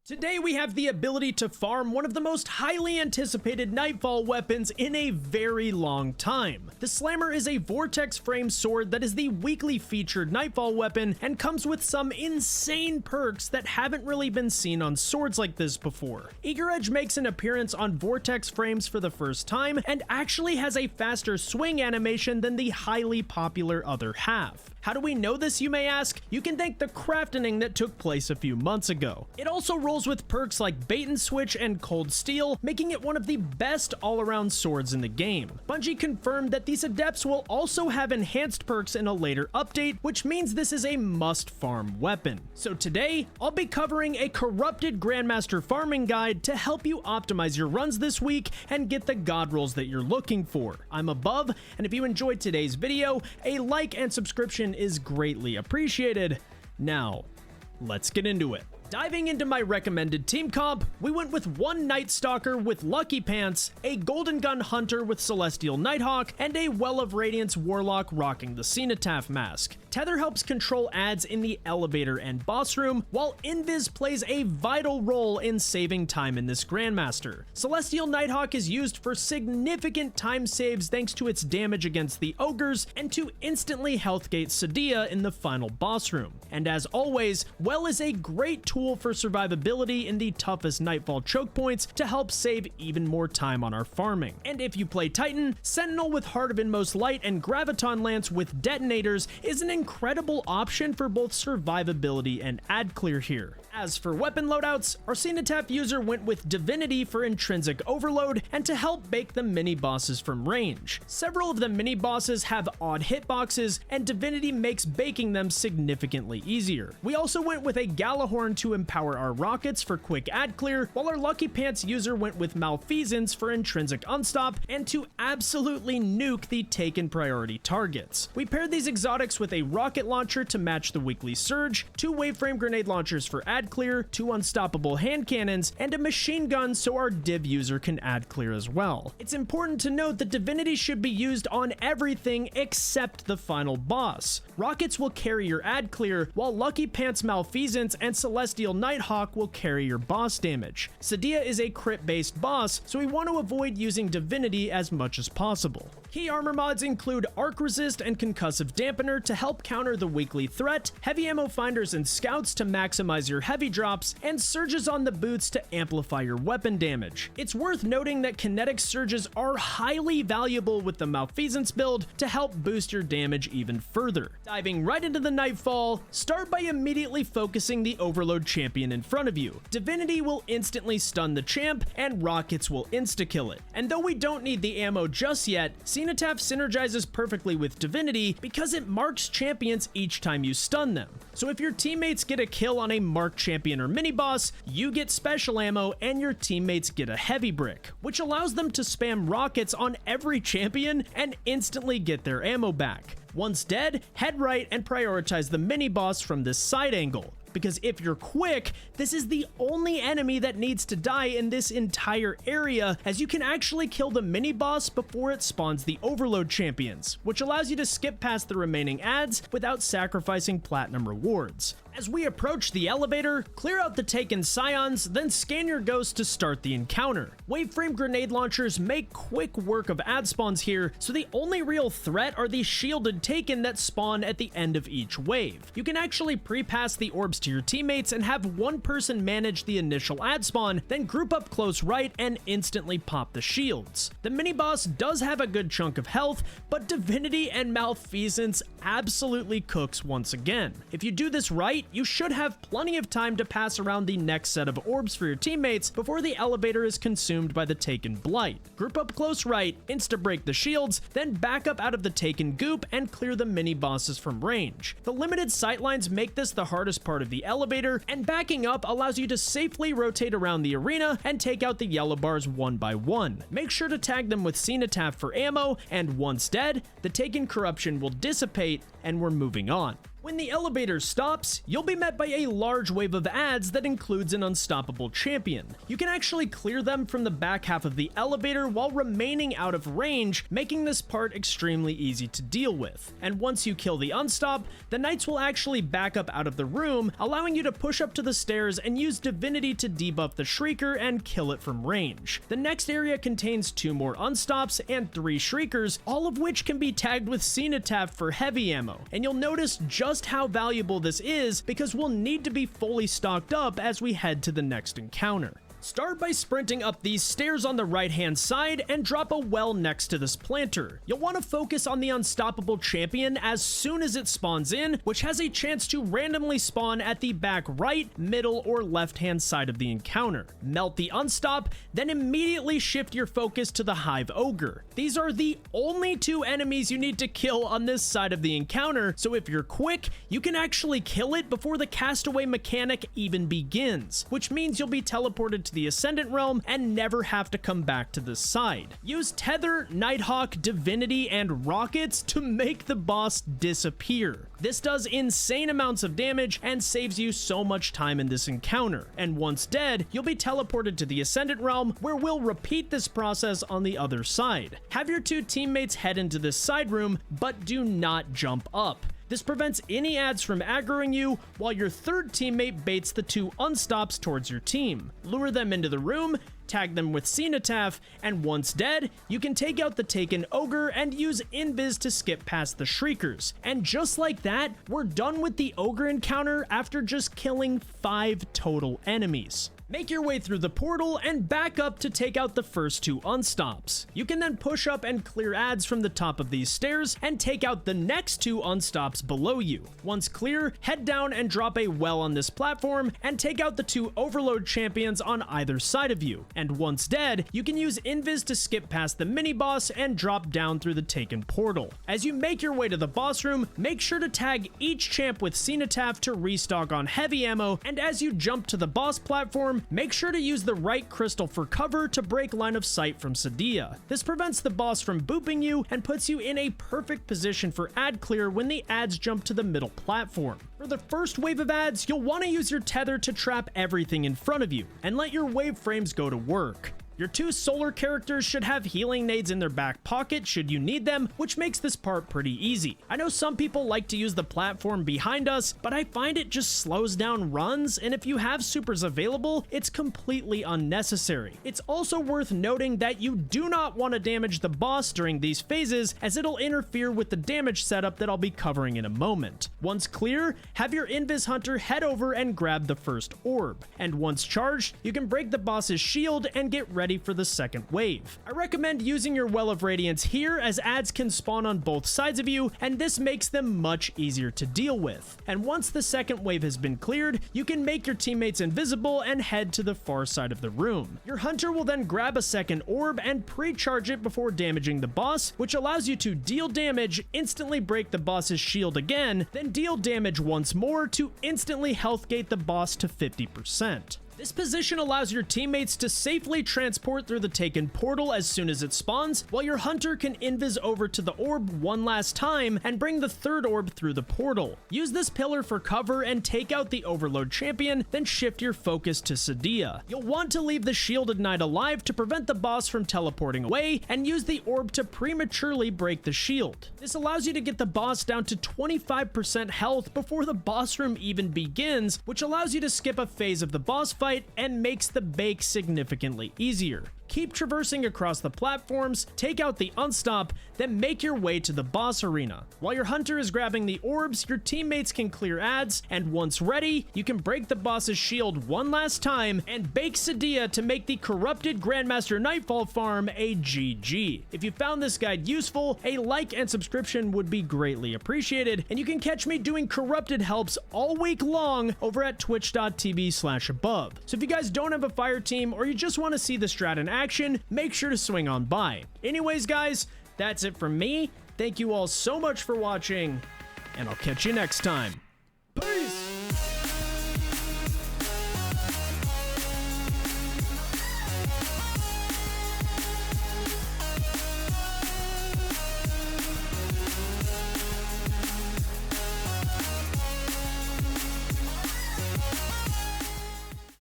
Today we have the ability to farm one of the most highly anticipated Nightfall weapons in a very long time. The Slammer is a vortex frame sword that is the weekly featured Nightfall weapon and comes with some insane perks that haven't really been seen on swords like this before. Eager Edge makes an appearance on vortex frames for the first time and actually has a faster swing animation than the highly popular other half. How do we know this, you may ask? You can thank the crafting that took place a few months ago. It also rolls with perks like Bait and Switch and Cold Steel, making it one of the best all-around swords in the game. Bungie confirmed that these adepts will also have enhanced perks in a later update, which means this is a must-farm weapon. So today, I'll be covering a Corrupted Grandmaster farming guide to help you optimize your runs this week and get the god rolls that you're looking for. I'm Above, and if you enjoyed today's video, a like and subscription is greatly appreciated. Now, let's get into it. Diving into my recommended team comp, we went with one Night Stalker with Lucky Pants, a Golden Gun Hunter with Celestial Nighthawk, and a Well of Radiance Warlock rocking the Cenotaph mask. Tether helps control ads in the elevator and boss room, while Invis plays a vital role in saving time in this Grandmaster. Celestial Nighthawk is used for significant time saves thanks to its damage against the ogres and to instantly healthgate Sadia in the final boss room. And as always, Well is a great tool for survivability in the toughest Nightfall choke points to help save even more time on our farming. And if you play Titan, Sentinel with Heart of Inmost Light and Graviton Lance with detonators is an incredible option for both survivability and ad clear here. As for weapon loadouts, our Cenotaph user went with Divinity for intrinsic overload and to help bake the mini bosses from range. Several of the mini bosses have odd hitboxes, and Divinity makes baking them significantly easier. We also went with a Galahorn to empower our rockets for quick ad clear, while our Lucky Pants user went with Malfeasance for intrinsic unstop and to absolutely nuke the taken priority targets. We paired these exotics with a rocket launcher to match the weekly surge, 2 waveframe grenade launchers for ad clear, 2 unstoppable hand cannons, and a machine gun so our div user can ad clear as well. It's important to note that Divinity should be used on everything except the final boss. Rockets will carry your ad clear, while Lucky Pants Malfeasance and Celestial Nighthawk will carry your boss damage. Sadia is a crit-based boss, so we want to avoid using Divinity as much as possible. Key armor mods include Arc Resist and Concussive Dampener to help counter the weekly threat, heavy ammo finders and scouts to maximize your heavy drops, and surges on the boots to amplify your weapon damage. It's worth noting that kinetic surges are highly valuable with the Malfeasance build to help boost your damage even further. Diving right into the Nightfall, start by immediately focusing the Overload champion in front of you. Divinity will instantly stun the champ, and rockets will insta-kill it. And though we don't need the ammo just yet, Cenotaph synergizes perfectly with Divinity because it marks champions each time you stun them. So if your teammates get a kill on a marked champion or mini-boss, you get special ammo and your teammates get a heavy brick, which allows them to spam rockets on every champion and instantly get their ammo back. Once dead, head right and prioritize the mini-boss from this side angle, because if you're quick, this is the only enemy that needs to die in this entire area, as you can actually kill the mini-boss before it spawns the Overload champions, which allows you to skip past the remaining ads without sacrificing platinum rewards. As we approach the elevator, clear out the taken scions, then scan your ghost to start the encounter. Waveframe grenade launchers make quick work of ad spawns here, so the only real threat are the shielded taken that spawn at the end of each wave. You can actually pre-pass the orbs to your teammates and have one person manage the initial ad spawn, then group up close right and instantly pop the shields. The mini-boss does have a good chunk of health, but Divinity and Malfeasance absolutely cooks once again. If you do this right, you should have plenty of time to pass around the next set of orbs for your teammates before the elevator is consumed by the taken blight. Group up close right, insta-break the shields, then back up out of the taken goop and clear the mini-bosses from range. The limited sightlines make this the hardest part of the elevator, and backing up allows you to safely rotate around the arena and take out the yellow bars one by one. Make sure to tag them with Cenotaph for ammo, and once dead, the taken corruption will dissipate and we're moving on. When the elevator stops, you'll be met by a large wave of ads that includes an unstoppable champion. You can actually clear them from the back half of the elevator while remaining out of range, making this part extremely easy to deal with. And once you kill the unstop, the knights will actually back up out of the room, allowing you to push up to the stairs and use divinity to debuff the shrieker and kill it from range. The next area contains 2 more unstops and 3 shriekers, all of which can be tagged with Cenotaph for heavy ammo. And you'll notice just how valuable this is because we'll need to be fully stocked up as we head to the next encounter. Start by sprinting up these stairs on the right hand side and drop a well next to this planter. You'll want to focus on the unstoppable champion as soon as it spawns in, which has a chance to randomly spawn at the back right, middle, or left hand side of the encounter. Melt the unstop, then immediately shift your focus to the Hive Ogre. These are the only 2 enemies you need to kill on this side of the encounter, so if you're quick, you can actually kill it before the castaway mechanic even begins, which means you'll be teleported to the Ascendant Realm and never have to come back to this side. Use Tether, Nighthawk, Divinity, and Rockets to make the boss disappear. This does insane amounts of damage and saves you so much time in this encounter, and once dead, you'll be teleported to the Ascendant Realm where we'll repeat this process on the other side. Have your 2 teammates head into this side room, but do not jump up. This prevents any ads from aggroing you, while your 3rd teammate baits the 2 unstops towards your team. Lure them into the room, tag them with Cenotaph, and once dead, you can take out the taken ogre and use invis to skip past the shriekers. And just like that, we're done with the ogre encounter after just killing 5 total enemies. Make your way through the portal and back up to take out the first 2 unstops. You can then push up and clear ads from the top of these stairs and take out the next 2 unstops below you. Once clear, head down and drop a well on this platform and take out the 2 overload champions on either side of you. And once dead, you can use invis to skip past the mini boss and drop down through the taken portal. As you make your way to the boss room, make sure to tag each champ with Cenotaph to restock on heavy ammo, and as you jump to the boss platform, make sure to use the right crystal for cover to break line of sight from Sadia. This prevents the boss from booping you and puts you in a perfect position for ad clear when the ads jump to the middle platform. For the first wave of ads, you'll want to use your tether to trap everything in front of you and let your wave frames go to work. Your 2 solar characters should have healing nades in their back pocket should you need them, which makes this part pretty easy. I know some people like to use the platform behind us, but I find it just slows down runs, and if you have supers available, it's completely unnecessary. It's also worth noting that you do not want to damage the boss during these phases, as it'll interfere with the damage setup that I'll be covering in a moment. Once clear, have your Invis Hunter head over and grab the first orb, and once charged, you can break the boss's shield and get ready for the second wave. I recommend using your Well of Radiance here, as ads can spawn on both sides of you, and this makes them much easier to deal with. And once the second wave has been cleared, you can make your teammates invisible and head to the far side of the room. Your hunter will then grab a second orb and pre-charge it before damaging the boss, which allows you to deal damage, instantly break the boss's shield again, then deal damage once more to instantly health gate the boss to 50%. This position allows your teammates to safely transport through the taken portal as soon as it spawns, while your hunter can invis over to the orb one last time and bring the third orb through the portal. Use this pillar for cover and take out the overload champion, then shift your focus to Sadia. You'll want to leave the shielded knight alive to prevent the boss from teleporting away, and use the orb to prematurely break the shield. This allows you to get the boss down to 25% health before the boss room even begins, which allows you to skip a phase of the boss fight and makes the bake significantly easier. Keep traversing across the platforms, take out the unstop, then make your way to the boss arena. While your hunter is grabbing the orbs, your teammates can clear ads, and once ready, you can break the boss's shield one last time and bake Sadia to make the Corrupted Grandmaster Nightfall farm a GG. If you found this guide useful, a like and subscription would be greatly appreciated, and you can catch me doing Corrupted helps all week long over at twitch.tv/above. So if you guys don't have a fire team, or you just want to see the strat in action, make sure to swing on by. Anyways, guys, that's it from me. Thank you all so much for watching, and I'll catch you next time.